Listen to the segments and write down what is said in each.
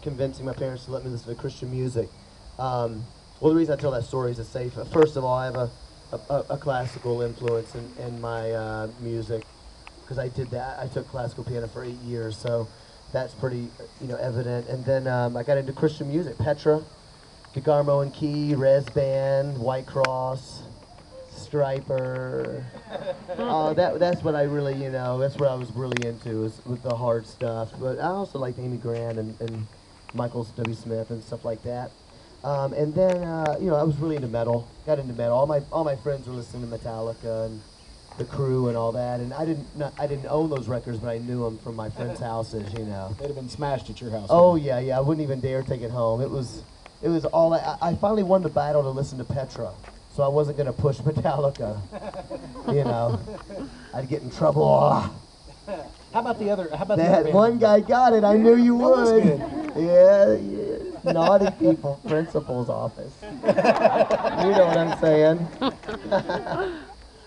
convincing my parents to let me listen to Christian music. Well, the reason I tell that story is to say, first of all, I have a classical influence in my music, because I did that. I took classical piano for 8 years, so that's pretty, evident. And then I got into Christian music, Petra, DeGarmo and Key, Res Band, White Cross, Striper. That's what I really, that's what I was really into, is with the hard stuff. But I also liked Amy Grant and Michael W. Smith and stuff like that. And then, I was really into metal. Got into metal. All my friends were listening to Metallica and The Crew and all that. And I didn't own those records, but I knew them from my friends' houses. They'd have been smashed at your house. Oh yeah. I wouldn't even dare take it home. It was all. I finally won the battle to listen to Petra, so I wasn't gonna push Metallica. I'd get in trouble. How about the other? How about that the other one guy got it? I knew you would. Yeah. Naughty people, principal's office. You know what I'm saying?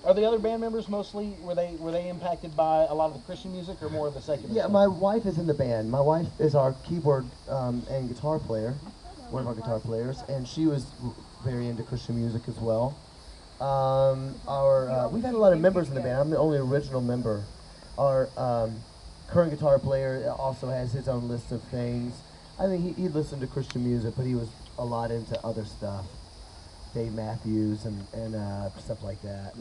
Are the other band members mostly, were they impacted by a lot of the Christian music or more of the secular Yeah, stuff? my wife is in the band. My wife is our keyboard and guitar player, one of our guitar players, and she was very into Christian music as well. We've had a lot of members in the band. I'm the only original member. Our current guitar player also has his own list of things. I think he listened to Christian music, but he was a lot into other stuff. Dave Matthews and stuff like that,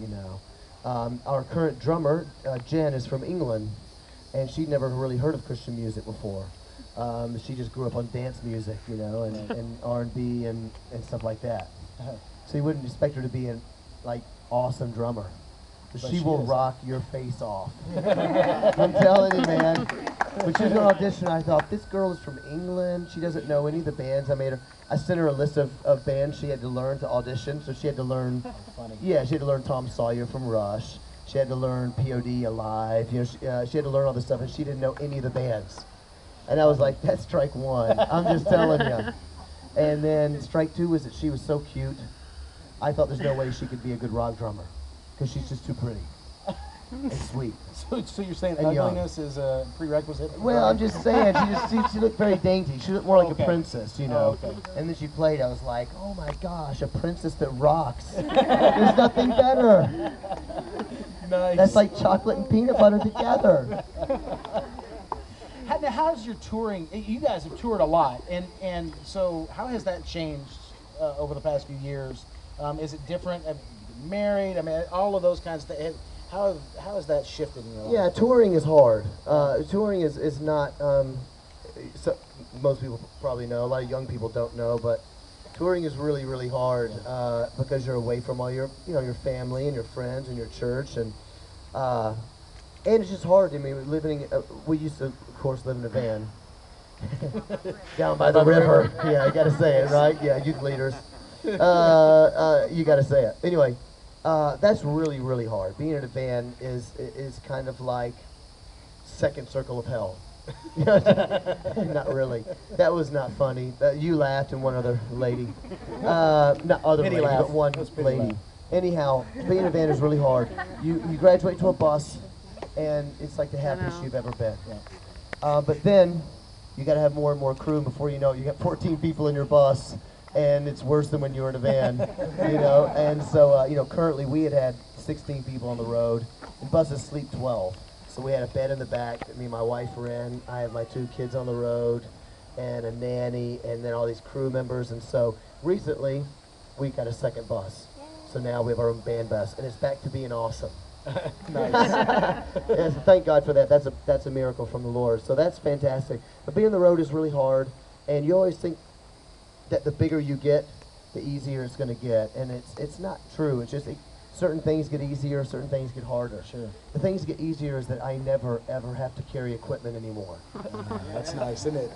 Our current drummer, Jen, is from England, and she'd never really heard of Christian music before. She just grew up on dance music, and R&B and stuff like that. So you wouldn't expect her to be an awesome drummer. But she will rock your face off. I'm telling you, man. When she was on audition, I thought, this girl is from England. She doesn't know any of the bands. I sent her a list of bands she had to learn to audition. So she had to learn, she had to learn Tom Sawyer from Rush. She had to learn POD Alive. She had to learn all this stuff, and she didn't know any of the bands. And I was like, that's strike one. I'm just telling you. And then strike two was that she was so cute. I thought there's no way she could be a good rock drummer, because she's just too pretty and sweet. So you're saying and ugliness is a prerequisite? Well, I'm just saying, she looked very dainty. She looked more like a princess, And then she played, I was like, oh my gosh, a princess that rocks. There's nothing better. Nice. That's like chocolate and peanut butter together. How's your touring? You guys have toured a lot, and so how has that changed over the past few years? Is it different? Have you been married? I mean, all of those kinds of things. How has that shifted in your life? Yeah, touring is hard. Touring is not, so most people probably know, a lot of young people don't know, but touring is really, really hard because you're away from all your, your family and your friends and your church, and it's just hard. I mean, we used to, of course, live in a van down by the river. Yeah, I gotta say it, right? Yeah, youth leaders. You gotta say it. Anyway, that's really, really hard. Being in a van is kind of like second circle of hell. Not really. That was not funny. You laughed and one other lady. Not other lady, but one lady. Anyhow, being in a van is really hard. You graduate to a bus, and it's like the happiest you've ever been. But then you got to have more and more crew, and before you know it, you got 14 people in your bus, and it's worse than when you were in a van, And so, currently we had 16 people on the road, and buses sleep 12. So we had a bed in the back that me and my wife were in. I have my 2 kids on the road, and a nanny, and then all these crew members. And so recently, we got a second bus. So now we have our own band bus, and it's back to being awesome. Nice. Yeah, so thank God for that. That's a miracle from the Lord. So that's fantastic. But being on the road is really hard, and you always think that the bigger you get, the easier it's going to get, and it's not true. It's just certain things get easier, certain things get harder. Sure. The things that get easier is that I never ever have to carry equipment anymore. That's nice, isn't it?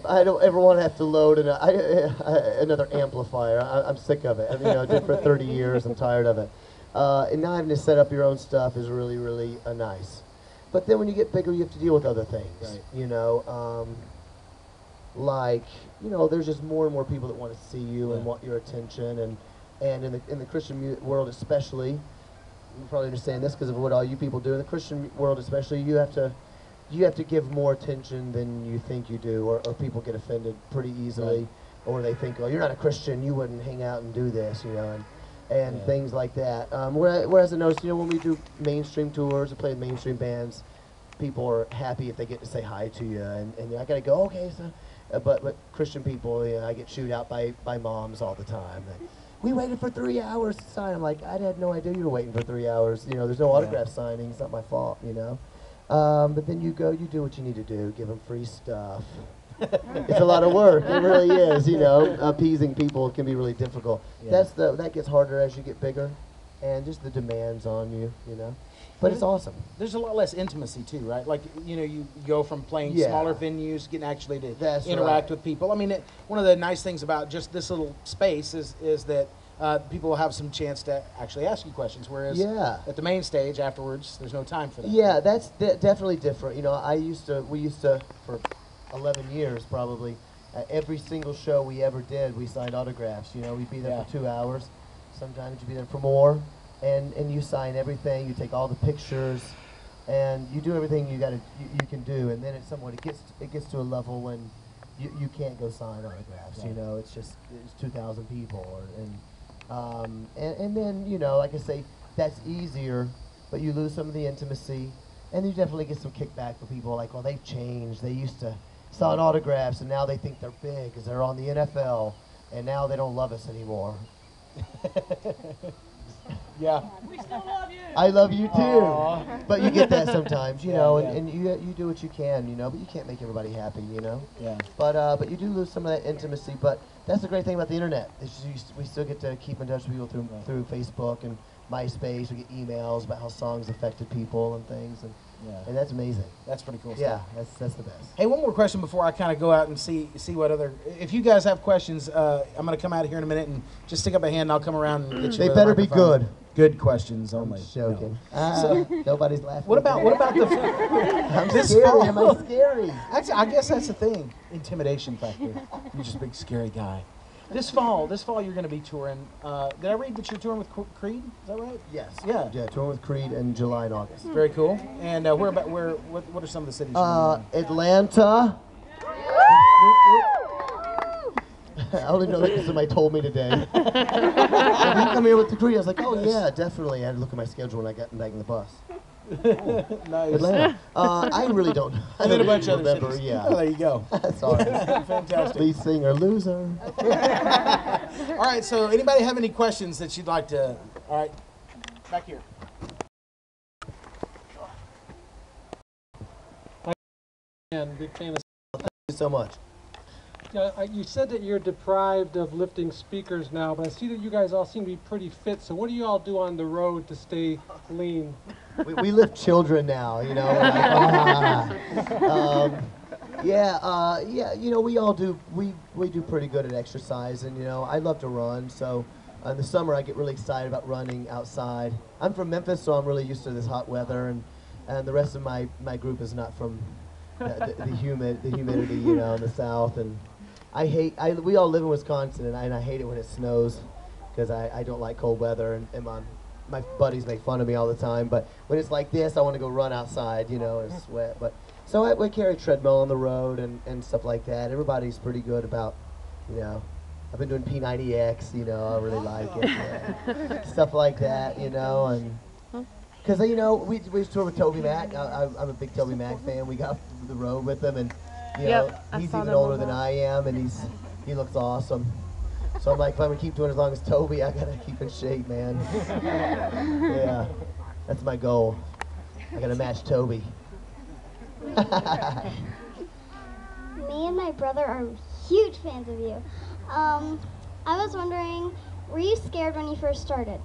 I don't ever want to have to load another amplifier. I'm sick of it. I mean, I did it for 30 years. I'm tired of it. And now having to set up your own stuff is really, really nice. But then when you get bigger, you have to deal with other things. Right. There's just more and more people that want to see you and want your attention, and in the Christian world especially, you probably understand this because of what all you people do. In the Christian world especially, you you have to give more attention than you think you do, or people get offended pretty easily, Right. or they think, oh, you're not a Christian, you wouldn't hang out and do this, and Yeah. things like that. Whereas I noticed, when we do mainstream tours and play with mainstream bands, people are happy if they get to say hi to you, and I gotta go, okay, so, but Christian people, I get chewed out by moms all the time. We waited for 3 hours to sign. I'm like, I had no idea you were waiting for 3 hours. There's no autograph signing. It's not my fault, But then you go, you do what you need to do. Give them free stuff. It's a lot of work. It really is. Appeasing people can be really difficult. Yeah. That gets harder as you get bigger, and just the demands on you. But it's awesome. There's a lot less intimacy too, right? Like, you go from playing Yeah. smaller venues, getting actually to That's interact right. with people. I mean, one of the nice things about just this little space is that people will have some chance to actually ask you questions, whereas Yeah. at the main stage afterwards, there's no time for that. Yeah, that's definitely different. We used to, for 11 years probably, every single show we ever did, we signed autographs. We'd be there Yeah. for 2 hours. Sometimes you'd be there for more. And you sign everything, you take all the pictures, and you do everything you can do. And then it gets to a level when you can't go sign autographs. Right. It's 2,000 people, and then like I say, that's easier, but you lose some of the intimacy, and you definitely get some kickback from people like, well, they've changed. They used to sign autographs, and now they think they're big because they're on the NFL, and now they don't love us anymore. Yeah. We still love you. I love you too, Aw. but you get that sometimes, Yeah. and you do what you can, but you can't make everybody happy, Yeah. But you do lose some of that intimacy. But that's the great thing about the internet. We still get to keep in touch with people through Facebook and MySpace. We get emails about how songs affected people and things, and that's amazing. That's pretty cool Yeah, stuff. that's the best. Hey, one more question before I kind of go out and see what other. If you guys have questions, I'm going to come out here in a minute and just stick up a hand, and I'll come around and get you. They a better be microphone. good. Good questions only. I'm joking. So- Nobody's laughing. What about the? I'm this scary. fall? Am I scary? Actually, I guess that's the thing. Intimidation factor. You're just a big scary guy. This fall, you're going to be touring. Did I read that you're touring with Creed? Is that right? Yes. Yeah. Yeah, touring with Creed in July and August. Very cool. And what are some of the cities? You're gonna be in? Atlanta. I only know that because somebody told me today. When you come here with the Creed, I was like, oh yeah, definitely. I had to look at my schedule when I got back in the bus. Nice. Atlanta. I really don't. I And then a don't bunch of other remember. cities. Yeah. Oh, there you go. Sorry. Fantastic. Lead singer, loser. All right. So, anybody have any questions that you'd like to? All right. Back here. And big fan of. Thank you so much. You said that you're deprived of lifting speakers now, but I see that you guys all seem to be pretty fit. So what do you all do on the road to stay lean? We lift children now, we're like, we all do. We do pretty good at exercise, and I love to run. So in the summer, I get really excited about running outside. I'm from Memphis, so I'm really used to this hot weather, and the rest of my group is not from the humidity, in the south. And we all live in Wisconsin, and I hate it when it snows because I don't like cold weather, and my buddies make fun of me all the time. But when it's like this, I want to go run outside, and sweat. But so we carry a treadmill on the road and stuff like that. Everybody's pretty good about, I've been doing P90X, I really like it. Yeah. Stuff like that, and because we toured with Toby Mac. I'm a big Toby Mac fan. We got the road with him, and I he's saw even them older on than that. I am, and he looks awesome. So I'm like, if I'm gonna keep doing as long as Toby, I gotta keep in shape, man. Yeah, that's my goal. I gotta match Toby. Me and my brother are huge fans of you. I was wondering, were you scared when you first started?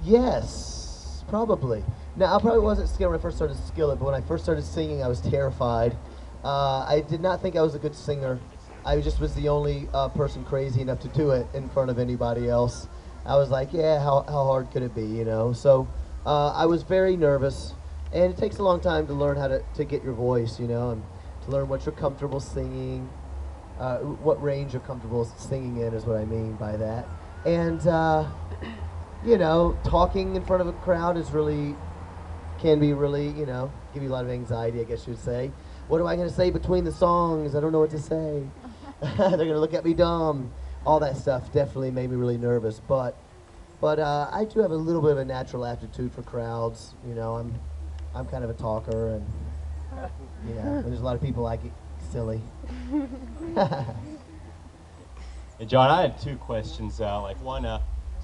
Yes, probably. Now, I probably wasn't scared when I first started Skillet, but when I first started singing, I was terrified. I did not think I was a good singer. I just was the only person crazy enough to do it in front of anybody else. I was like, yeah, how hard could it be, So I was very nervous, and it takes a long time to learn how to get your voice, and to learn what you're comfortable singing, what range you're comfortable singing in is what I mean by that. And, talking in front of a crowd can be really, you know, give you a lot of anxiety, I guess you would say. What am I going to say between the songs? I don't know what to say. They're going to look at me dumb. All that stuff definitely made me really nervous. But I do have a little bit of a natural aptitude for crowds. You know, I'm kind of a talker, and yeah, when there's a lot of people, I get silly. Hey, John, I had two questions. Like one,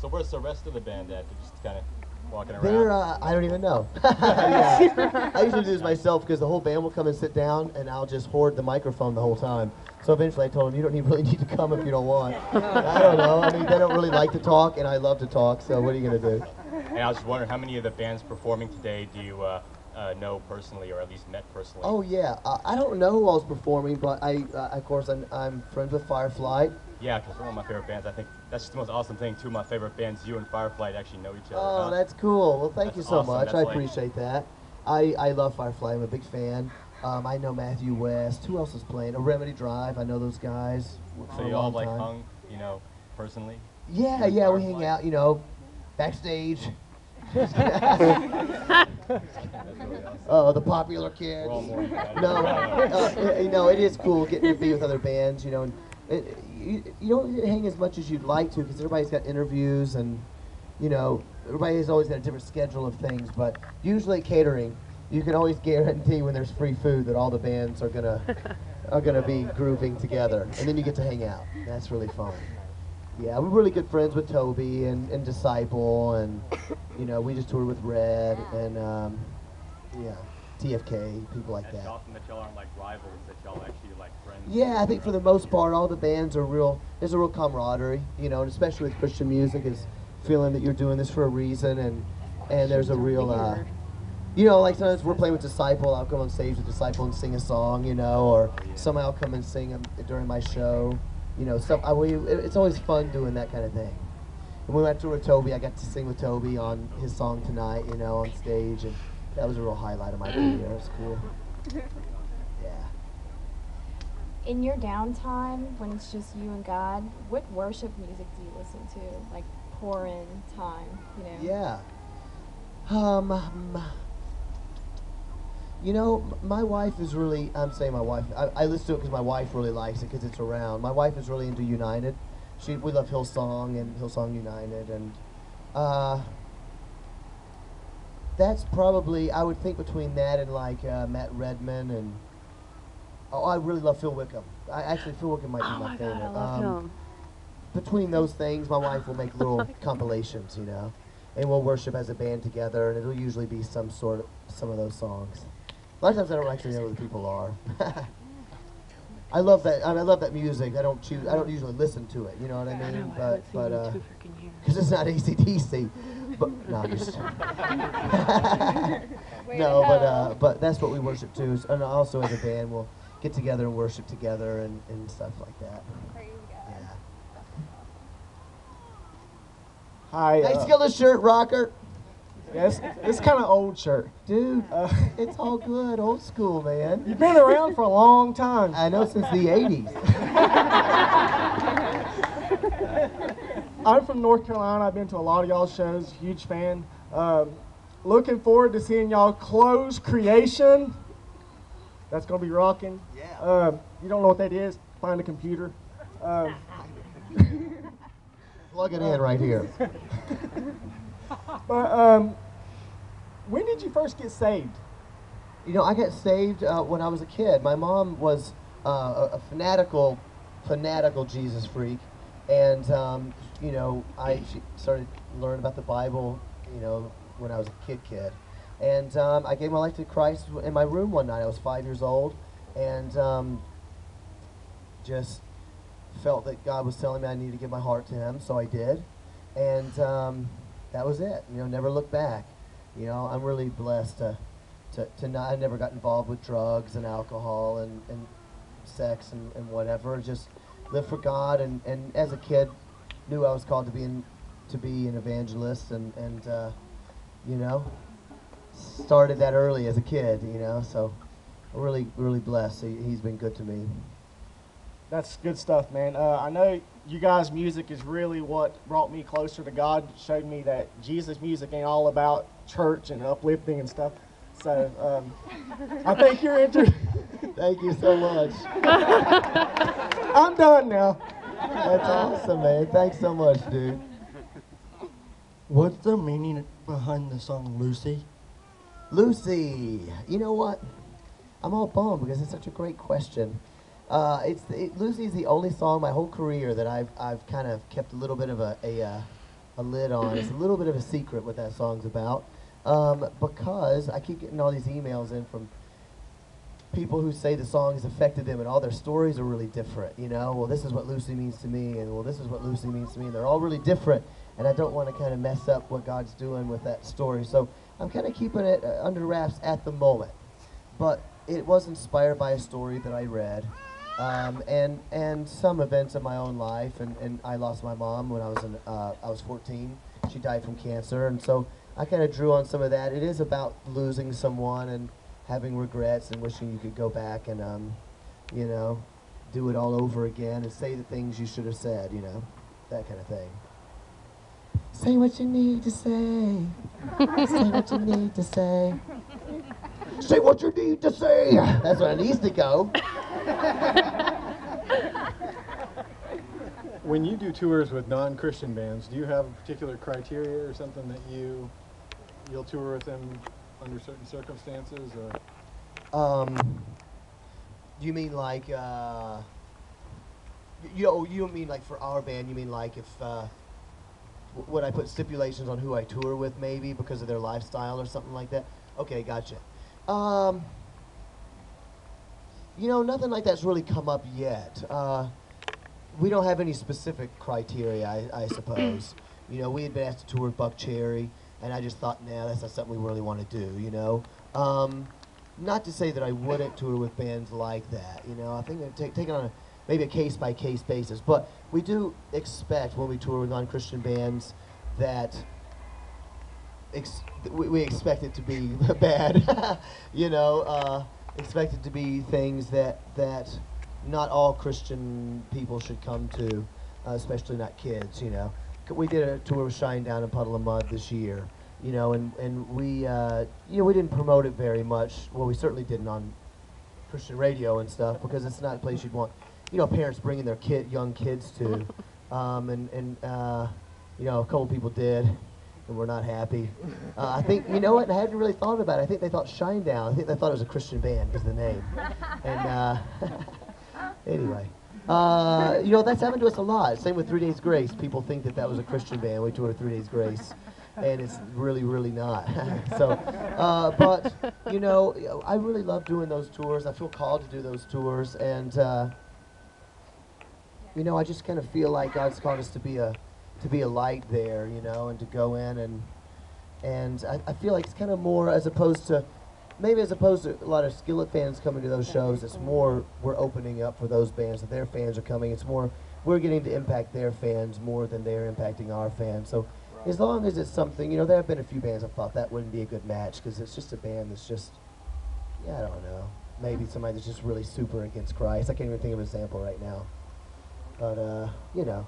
so where's the rest of the band at? They're just kind of walking around. They're, I don't even know. Yeah. I usually do this myself because the whole band will come and sit down, and I'll just hoard the microphone the whole time. So eventually I told them, you don't really need to come if you don't want. I don't know. I mean, they don't really like to talk, and I love to talk, so what are you going to do? Hey, I was just wondering, how many of the bands performing today do you know personally, or at least met personally? Oh, yeah. I don't know who else performing, but of course, I'm friends with Firefly. Yeah, because they're one of my favorite bands. I think that's just the most awesome thing. Two of my favorite bands, you and Firefly, actually know each other. Oh, that's cool. Well, thank That's you so awesome. much. That's I like- appreciate that. I love Firefly. I'm a big fan. I know Matthew West. Who else is playing? A Remedy Drive. I know those guys. For So a you all long like time. hung, you know, personally? Yeah, with yeah, we Firefly? hang out, you know, backstage. Oh, the popular kids. We're all more than that. No, you know, it is cool getting to be with other bands, you know. And you don't hang as much as you'd like to because everybody's got interviews and, you know, everybody's always got a different schedule of things. But usually catering, you can always guarantee when there's free food that all the bands are gonna be grooving together, and then you get to hang out. That's really fun. Yeah, we're really good friends with Toby and Disciple, and you know, we just toured with Red and yeah, TFK, people like It's that. awesome that y'all aren't like rivals, that y'all actually like friends. Yeah, I think for the most part, all the bands are real. There's a real camaraderie, you know, and especially with Christian music, is feeling that you're doing this for a reason, and there's a real, you know, like sometimes we're playing with Disciple, I'll come on stage with Disciple and sing a song, you know, or somebody will come and sing during my show, you know. It's always fun doing that kind of thing. And when we went to with Toby, I got to sing with Toby on his song Tonight, you know, on stage, and that was a real highlight of my career. It was cool. Yeah. In your downtime, when it's just you and God, what worship music do you listen to? Like pour in time, you know? Yeah. You know, my wife is really, I'm saying my wife, I listen to it because my wife really likes it because it's around. My wife is really into United. We love Hillsong and Hillsong United, and that's probably, I would think between that and like Matt Redman, and I really love Phil Wickham. Actually, Phil Wickham might be my favorite. I love him. Between those things, my wife will make little compilations, you know, and we'll worship as a band together, and it'll usually be some of those songs. A lot of times I don't actually know who the people are. I love that. I love that music. I don't usually listen to it. You know what I I mean? know, I haven't seen him in 2 freaking years. because it's not AC/DC. But no, I'm just. No, but that's what we worship too. And also as a band, we'll get together and worship together and stuff like that. Yeah. Hi. Hey, Skillet shirt rocker. Yes, it's kind of old shirt. Dude, it's all good. Old school, man. You've been around for a long time. I know, since the 80s. I'm from North Carolina. I've been to a lot of y'all's shows. Huge fan. Looking forward to seeing y'all close Creation. That's gonna be rocking. Yeah. You don't know what that is? Find a computer. Plug it in right here. But when did you first get saved? You know, I got saved when I was a kid. My mom was a fanatical Jesus freak, and you know, she started learning about the Bible, you know, when I was a kid, and I gave my life to Christ in my room one night. I was 5 years old, and just felt that God was telling me I needed to give my heart to Him, so I did, and that was it. You know, never looked back. You know, I'm really blessed to not. I never got involved with drugs and alcohol and sex and whatever. Just lived for God, and as a kid, knew I was called to be an evangelist, and you know, started that early as a kid. You know, so I'm really blessed. He's been good to me. That's good stuff, man. I know you guys' music is really what brought me closer to God, showed me that Jesus' music ain't all about church and uplifting and stuff. So I think you're interested. Thank you so much. I'm done now. That's awesome, man. Thanks so much, dude. What's the meaning behind the song Lucy? Lucy, you know what? I'm all bummed because it's such a great question. Lucy's the only song my whole career that I've kind of kept a little bit of a lid on. It's a little bit of a secret what that song's about, because I keep getting all these emails in from people who say the song has affected them, and all their stories are really different. You know, well, this is what Lucy means to me, and well, this is what Lucy means to me. And they're all really different, and I don't want to kind of mess up what God's doing with that story. So I'm kind of keeping it under wraps at the moment. But it was inspired by a story that I read, and some events of my own life. And I lost my mom when I was 14. She died from cancer, and so I kind of drew on some of that. It is about losing someone and having regrets and wishing you could go back and, you know, do it all over again and say the things you should have said, you know, that kind of thing. Say what you need to say. Say what you need to say. Say what you need to say. That's where it needs to go. When you do tours with non-Christian bands, do you have a particular criteria or something that you'll tour with them under certain circumstances, or? You mean like, you mean like for our band, you mean like if, would I put stipulations on who I tour with maybe because of their lifestyle or something like that? Okay, gotcha. You know, nothing like that's really come up yet. We don't have any specific criteria, I suppose. You know, we had been asked to tour with Buck Cherry, and I just thought, nah, that's not something we really want to do, you know? Not to say that I wouldn't tour with bands like that, you know? I think I'd take it on maybe a case-by-case basis, but we do expect when we tour with non-Christian bands that we expect it to be bad, you know? Expect it to be things that not all Christian people should come to, especially not kids, you know? We did a tour with Shine Down and Puddle of Mud this year, you know, and we, you know, we didn't promote it very much. Well, we certainly didn't on Christian radio and stuff because it's not a place you'd want, you know, parents bringing their young kids to. You know, a couple people did, and we're not happy. I think, you know what, I hadn't really thought about it. I think they thought Shine Down. I think they thought it was a Christian band because of the name. And anyway. You know, that's happened to us a lot. Same with 3 Days Grace. People think that was a Christian band. We toured 3 Days Grace, and it's really, really not. So, but, you know, I really love doing those tours. I feel called to do those tours, and, you know, I just kind of feel like God's called us to be a light there, you know, and to go in, and I feel like it's kind of more as opposed to a lot of Skillet fans coming to those shows, it's more we're opening up for those bands, that their fans are coming. It's more we're getting to impact their fans more than they're impacting our fans. So as long as it's something, you know, there have been a few bands I thought that wouldn't be a good match because it's just a band that's just, yeah, I don't know, maybe somebody that's just really super against Christ. I can't even think of an example right now. But, you know.